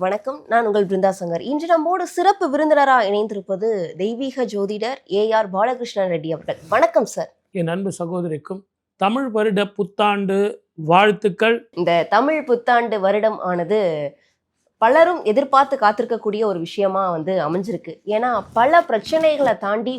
வணக்கம். நான் உங்கள் பிருந்தா சங்கர். இன்று நம்மோடு சிறப்பு விருந்தினராக இணைந்திருப்பது தெய்வீக ஜோதிடர் ஏஆர் பாலகிருஷ்ணன் ரெட்டி அவர்கள். வணக்கம் சார். என் அன்பு சகோதரிக்கும் தமிழ் வருட புத்தாண்டு வாழ்த்துக்கள். இந்த தமிழ் புத்தாண்டு வருடம் ஆனது பலரும் எதிர்பார்த்து காத்திருக்கக்கூடிய ஒரு விஷயமா அமைஞ்சிருக்கு. ஏன்னா பல பிரச்சனைகளை தாண்டி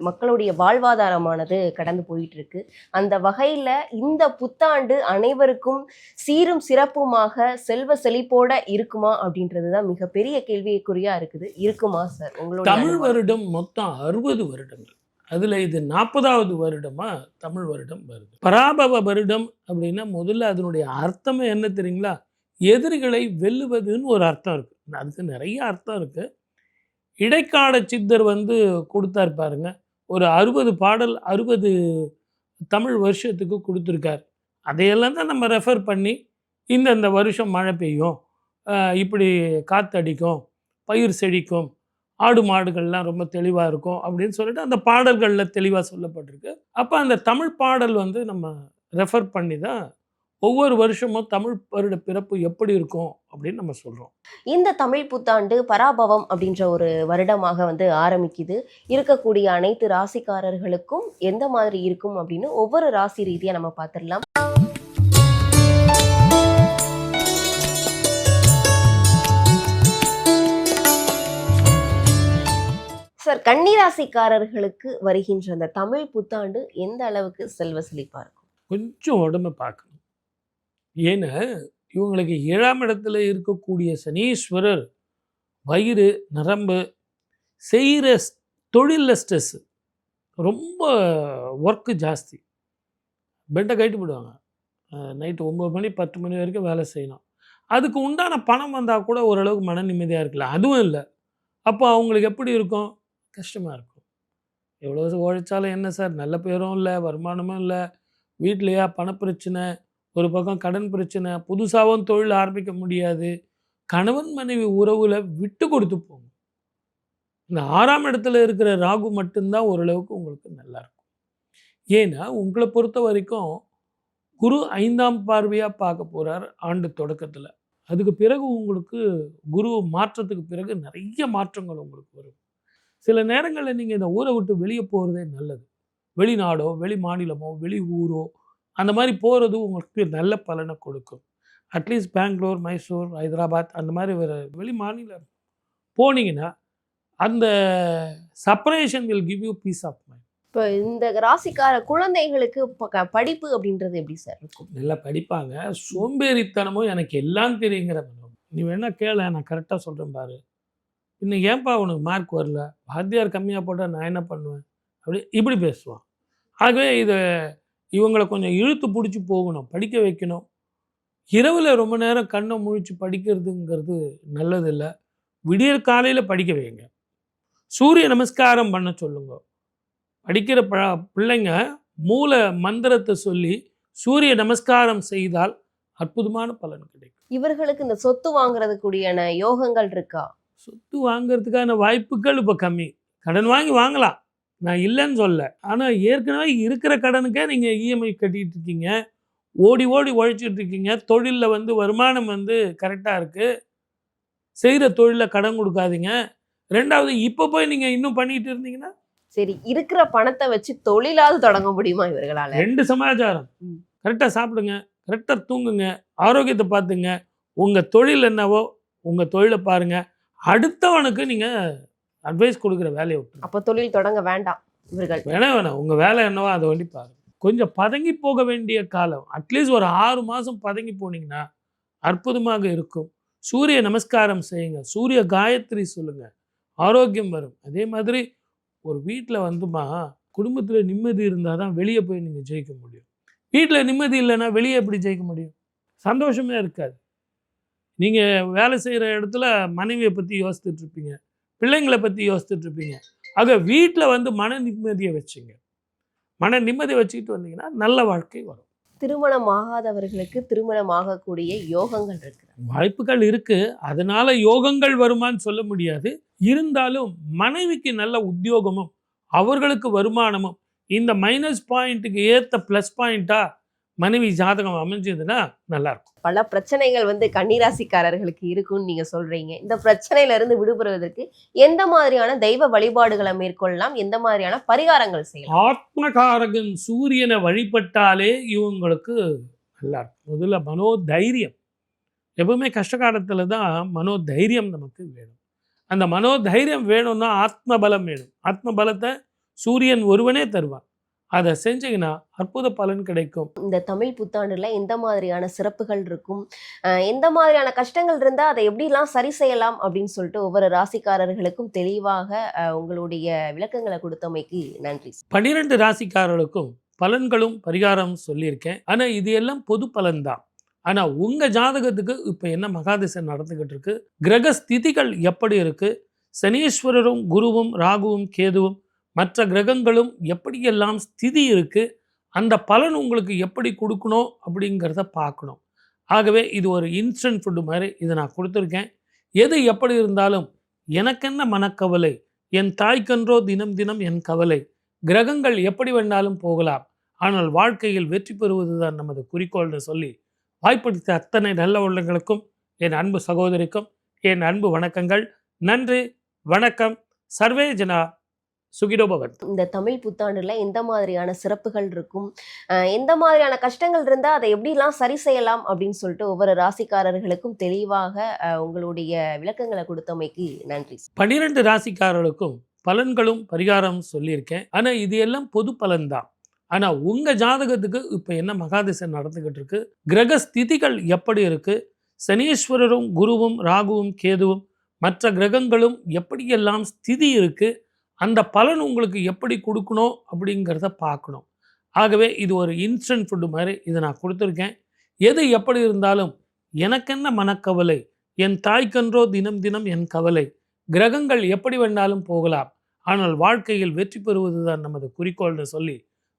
மக்களுடைய வாழ்வாதாரமானது கடந்து போயிட்டு இருக்கு. அந்த வகையில இந்த புத்தாண்டு அனைவருக்கும் சீரும் சிறப்புமாக செல்வ செழிப்போட இருக்குமா அப்படின்றதுதான் மிகப்பெரிய கேள்விக்குறியா இருக்குது. இருக்குமா சார்? உங்களோட தமிழ் வருடம் மொத்தம் 60 வருடங்கள், அதுல இது 40வது வருடமா தமிழ் வருடம் வருது. பராபவ வருடம் அப்படின்னா முதல்ல அதனுடைய அர்த்தமே என்ன தெரியுங்களா? எதிரிகளை வெல்லுவதுன்னு ஒரு அர்த்தம் இருக்கு. அதுக்கு நிறைய அர்த்தம் இருக்கு. இடைக்கால சித்தர் கொடுத்தார் பாருங்க, ஒரு 60 பாடல் 60 தமிழ் வருஷத்துக்கு கொடுத்துருக்கார். அதையெல்லாம் தான் நம்ம ரெஃபர் பண்ணி இந்த வருஷம் மழை பெய்யும், இப்படி காற்றடிக்கும், பயிர் செழிக்கும், ஆடு மாடுகள்லாம் ரொம்ப தெளிவாக இருக்கும் அப்படின்னு சொல்லிட்டு அந்த பாடல்களில் தெளிவாக சொல்லப்பட்டிருக்கு. அப்போ அந்த தமிழ் பாடல் நம்ம ரெஃபர் பண்ணி தான் ஒவ்வொரு வருஷமும் தமிழ் வருட பிறப்பு எப்படி இருக்கும் அப்படின்னு நம்ம சொல்றோம். இந்த தமிழ் புத்தாண்டு பராபவம் அப்படின்ற ஒரு வருடமாக ஆரம்பிக்குது. இருக்கக்கூடிய அனைத்து ராசிக்காரர்களுக்கும் எந்த மாதிரி இருக்கும் அப்படின்னு ஒவ்வொரு ராசி ரீதியா நம்ம பார்த்துடலாம். சார், கன்னிராசிக்காரர்களுக்கு வருகின்ற அந்த தமிழ் புத்தாண்டு எந்த அளவுக்கு செல்வ செழிப்பா இருக்கும்? கொஞ்சம் உடம்பை பார்க்கணும். ஏன்னா இவங்களுக்கு 7ஆம் இடத்துல இருக்கக்கூடிய சனீஸ்வரர் வயிறு, நரம்பு, செய்கிற தொழிலில் ஸ்ட்ரெஸ்ஸு, ரொம்ப ஒர்க்கு ஜாஸ்தி, பெட்டை கைட்டு போடுவாங்க. நைட்டு 9 மணி 10 மணி வரைக்கும் வேலை செய்யணும். அதுக்கு உண்டான பணம் வந்தால் கூட ஓரளவுக்கு மன நிம்மதியாக இருக்கலாம். அதுவும் இல்லை. அப்போ அவங்களுக்கு எப்படி இருக்கும்? கஷ்டமாக இருக்கும். எவ்வளோ உழைச்சாலும் என்ன சார், நல்ல பேரும் இல்லை, வருமானமும் இல்லை, வீட்லையா பணப்பிரச்சனை, ஒரு பக்கம் கடன் பிரச்சனை, புதுசாகவும் தொழில் ஆரம்பிக்க முடியாது, கணவன் மனைவி உறவில் விட்டு கொடுத்து போகும். இந்த 6ஆம் இடத்துல இருக்கிற ராகு மட்டும்தான் ஓரளவுக்கு உங்களுக்கு நல்லா இருக்கும். ஏன்னா உங்களை பொறுத்த வரைக்கும் குரு 5ஆம் பார்வையாக பார்க்க போகிறார் ஆண்டு தொடக்கத்தில். அதுக்கு பிறகு உங்களுக்கு குரு மாற்றத்துக்கு பிறகு நிறைய மாற்றங்கள் உங்களுக்கு வரும். சில நேரங்களில் நீங்கள் இந்த ஊரை விட்டு வெளியே போகிறதே நல்லது. வெளிநாடோ, வெளி மாநிலமோ, வெளி ஊரோ அந்த மாதிரி போகிறது உங்களுக்கு நல்ல பலனை கொடுக்கும். அட்லீஸ்ட் பெங்களூர், மைசூர், ஹைதராபாத் அந்த மாதிரி வெளி மாநிலம் போனீங்கன்னா அந்த separation will give you peace of mind. இப்போ இந்த ராசிக்கார குழந்தைகளுக்கு படிப்பு அப்படின்றது எப்படி சார் இருக்கும்? நல்லா படிப்பாங்க. சோம்பேறித்தனமும் எனக்கு எல்லாம் தெரியுங்கிற நீ வேணா கேள, நான் கரெக்டாக சொல்கிறேன் பாரு. இன்னும் ஏன்பா உனக்கு மார்க் வரல, வாத்தியார் கம்மியாக போட்டால் நான் என்ன பண்ணுவேன் அப்படி இப்படி பேசுவான். ஆகவே இவங்களை கொஞ்சம் இழுத்து பிடிச்சி போகணும், படிக்க வைக்கணும். இரவில் ரொம்ப நேரம் கண்ணை முழிச்சு படிக்கிறதுங்கிறது நல்லதில்லை. விடியற் காலையில் படிக்க வைங்க. சூரிய நமஸ்காரம் பண்ண சொல்லுங்க. படிக்கிற பிள்ளைங்க மூல மந்திரத்தை சொல்லி சூரிய நமஸ்காரம் செய்தால் அற்புதமான பலன் கிடைக்கும். இவர்களுக்கு இந்த சொத்து வாங்குறதுக்குடியான யோகங்கள் இருக்கா? சொத்து வாங்கிறதுக்கான வாய்ப்புகள் இப்போ கம்மி. கடன் வாங்கி வாங்கலாம், நான் இல்லைன்னு சொல்ல. ஆனால் ஏற்கனவே இருக்கிற கடனுக்கே நீங்கள் இஎம்ஐ கட்டிகிட்டு இருக்கீங்க, ஓடி ஓடி உழைச்சிட்டு இருக்கீங்க. தொழிலில் வருமானம் கரெக்டாக இருக்குது, செய்கிற தொழிலில் கடன் கொடுக்காதீங்க. 2வது இப்போ போய் நீங்கள் இன்னும் பண்ணிட்டு இருந்தீங்கன்னா சரி, இருக்கிற பணத்தை வச்சு தொழிலாவது தொடங்க முடியுமா இவர்களால்? 2 சமாச்சாரம். கரெக்டாக சாப்பிடுங்க, கரெக்டாக தூங்குங்க, ஆரோக்கியத்தை பார்த்துங்க. உங்கள் தொழில் என்னவோ உங்கள் தொழிலை பாருங்கள். அடுத்தவனுக்கு நீங்கள் அட்வைஸ் கொடுக்குற வேலையை விட்டு அப்போ தொழில் தொடங்க வேண்டாம். இவர்கள் வேணாம், உங்கள் வேலை என்னவோ அதை வண்டி பாருங்க. கொஞ்சம் பதங்கி போக வேண்டிய காலம். அட்லீஸ்ட் ஒரு 6 மாதம் பதங்கி போனீங்கன்னா அற்புதமாக இருக்கும். சூரிய நமஸ்காரம் செய்யுங்க, சூரிய காயத்ரி சொல்லுங்கள், ஆரோக்கியம் வரும். அதே மாதிரி ஒரு வீட்டில் குடும்பத்தில் நிம்மதி இருந்தால் தான் வெளியே போய் நீங்கள் ஜெயிக்க முடியும். வீட்டில் நிம்மதி இல்லைன்னா வெளியே எப்படி ஜெயிக்க முடியும்? சந்தோஷமே இருக்காது. நீங்கள் வேலை செய்கிற இடத்துல மனைவியை பற்றி யோசித்துட்டு இருப்பீங்க, பிள்ளைங்களை பற்றி யோசித்துட்டு இருப்பீங்க. ஆக வீட்டில் மன நிம்மதியை வச்சுங்க. மன நிம்மதியை வச்சுக்கிட்டு வந்தீங்கன்னா நல்ல வாழ்க்கை வரும். திருமணம் ஆகாதவர்களுக்கு திருமணம் ஆகக்கூடிய யோகங்கள் இருக்கு, வாய்ப்புகள் இருக்கு. அதனால யோகங்கள் வருமானு சொல்ல முடியாது. இருந்தாலும் மனைவிக்கு நல்ல உத்தியோகமும் அவர்களுக்கு வருமானமும் இந்த மைனஸ் பாயிண்ட்டுக்கு ஏற்ற ப்ளஸ் பாயிண்ட்டாக மனைவி ஜாதகம் அமைஞ்சதுன்னா நல்லா இருக்கும். பல பிரச்சனைகள் வந்து கன்னிராசிக்காரர்களுக்கு இருக்கும்னு நீங்க சொல்றீங்க. இந்த பிரச்சனையில இருந்து விடுபடுவதற்கு எந்த மாதிரியான தெய்வ வழிபாடுகளை மேற்கொள்ளலாம்? எந்த மாதிரியான பரிகாரங்கள் செய்யலாம்? ஆத்மகாரகன் சூரியனை வழிபட்டாலே இவங்களுக்கு நல்லா இருக்கும். முதல்ல மனோதைரியம். எப்பவுமே கஷ்டகாலத்துல தான் மனோதைரியம் நமக்கு வேணும். அந்த மனோதைரியம் வேணும்னா ஆத்ம பலம் வேணும். ஆத்ம பலத்தை சூரியன் ஒருவனே தருவான். அதை செஞ்சீங்கன்னா அற்புத பலன் கிடைக்கும். இந்த தமிழ் புத்தாண்டுல எந்த மாதிரியான சிறப்புகள் இருக்கும்? எந்த மாதிரியான கஷ்டங்கள் இருந்தா அதை எப்படிலாம் சரி செய்யலாம் அப்படின்னு சொல்லிட்டு ஒவ்வொரு ராசிக்காரர்களுக்கும் தெளிவாக உங்களுடைய விளக்கங்களை கொடுத்தமைக்கு நன்றி. 12 ராசிக்காரர்களுக்கும் பலன்களும் பரிகாரம் சொல்லியிருக்கேன். ஆனா இது எல்லாம் பொது பலன் தான். ஆனா உங்க ஜாதகத்துக்கு இப்ப என்ன மகாதிசை நடந்துகிட்டு இருக்கு, கிரக ஸ்திதிகள் எப்படி இருக்கு, சனீஸ்வரரும் குருவும் ராகுவும் கேதுவும் மற்ற கிரகங்களும் எப்படியெல்லாம் ஸ்திதி இருக்கு, அந்த பலன் உங்களுக்கு எப்படி கொடுக்கணும் அப்படிங்கிறத பார்க்கணும். ஆகவே இது ஒரு இன்ஸ்டன்ட் ஃபுட்டு மாதிரி இதை நான் கொடுத்துருக்கேன். எது எப்படி இருந்தாலும் எனக்கென்ன மனக்கவலை, என் தாய்க்கன்றோ தினம் தினம் என் கவலை, கிரகங்கள் எப்படி வேணாலும் போகலாம், ஆனால் வாழ்க்கையில் வெற்றி பெறுவது தான் நமது குறிக்கோள்னு சொல்லி வாய்ப்பளித்த அத்தனை நல்ல உள்ளங்களுக்கும் என் அன்பு சகோதரிக்கும் என் அன்பு வணக்கங்கள். நன்றி, வணக்கம். சர்வே ஜனா சுகினோ பவந்து. இந்த தமிழ் புத்தாண்டுல எந்த மாதிரியான சிறப்புகள் இருக்கும்? எந்த மாதிரியான கஷ்டங்கள் இருந்தா அதை எப்படிலாம் சரி செய்யலாம் அப்படின்னு சொல்லிட்டு ஒவ்வொரு ராசிக்காரர்களுக்கும் தெளிவாக உங்களுடைய விளக்கங்களை கொடுத்தமைக்கு நன்றி. 12 ராசிக்காரர்களுக்கும் பலன்களும் பரிகாரம் சொல்லியிருக்கேன். ஆனா இது எல்லாம் பொது பலன் தான். ஆனா உங்க ஜாதகத்துக்கு இப்ப என்ன மகாதிசை நடந்துகிட்டு இருக்கு, கிரக ஸ்திதிகள் எப்படி இருக்கு, சனீஸ்வரரும் குருவும் ராகுவும் கேதுவும் மற்ற கிரகங்களும் எப்படியெல்லாம் ஸ்திதி இருக்கு, அந்த பலன் உங்களுக்கு எப்படி கொடுக்கணும் அப்படிங்கிறத பார்க்கணும். ஆகவே இது ஒரு இன்ஸ்டன்ட் ஃபுட்டு மாதிரி இதை நான் கொடுத்துருக்கேன். எது எப்படி இருந்தாலும் எனக்கென்ன மனக்கவலை, என் தாய்க்கன்றோ தினம் தினம் என் கவலை, கிரகங்கள் எப்படி வேணாலும் போகலாம், ஆனால் வாழ்க்கையில் வெற்றி பெறுவது தான் நமது குறிக்கோள்னு சொல்லி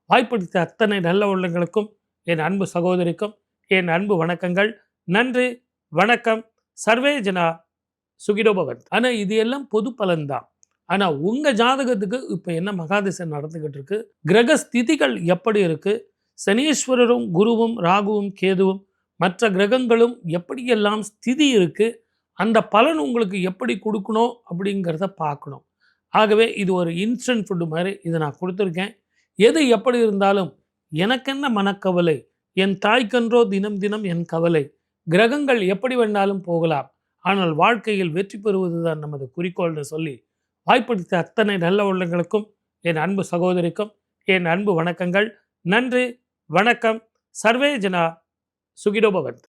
வாய்ப்பளித்த அத்தனை நல்ல உள்ளங்களுக்கும் என் அன்பு சகோதரிக்கும் என் அன்பு வணக்கங்கள். நன்றி, வணக்கம். சர்வே ஜனா சுகினோ பவந்து. ஆனா இது எல்லாம் பொது பலன் தான். ஆனா உங்க ஜாதகத்துக்கு இப்ப என்ன மகாதிசை நடந்துகிட்டு இருக்கு, கிரக ஸ்திதிகள் எப்படி இருக்கு, சனீஸ்வரரும் குருவும் ராகுவும் கேதுவும் மற்ற கிரகங்களும் எப்படியெல்லாம் ஸ்திதி இருக்கு, அந்த பலன் உங்களுக்கு எப்படி கொடுக்கணும் அப்படிங்கிறத பார்க்கணும். ஆகவே இது ஒரு இன்ஸ்டன்ட் ஃபுட்டு மாதிரி இதை நான் கொடுத்துருக்கேன். எது எப்படி இருந்தாலும் எனக்கென்ன மனக்கவலை, என் தாய்க்கன்றோ தினம் தினம் என் கவலை, கிரகங்கள் எப்படி வேணாலும் போகலாம், ஆனால் வாழ்க்கையில் வெற்றி பெறுவது தான் நமது குறிக்கோள்னு சொல்லி வாய்ப்பளித்த அத்தனை நல்ல உள்ளங்களுக்கும் என் அன்பு சகோதரிக்கும் என் அன்பு வணக்கங்கள். நன்றி, வணக்கம். சர்வே ஜனா சுகினோ பவந்து.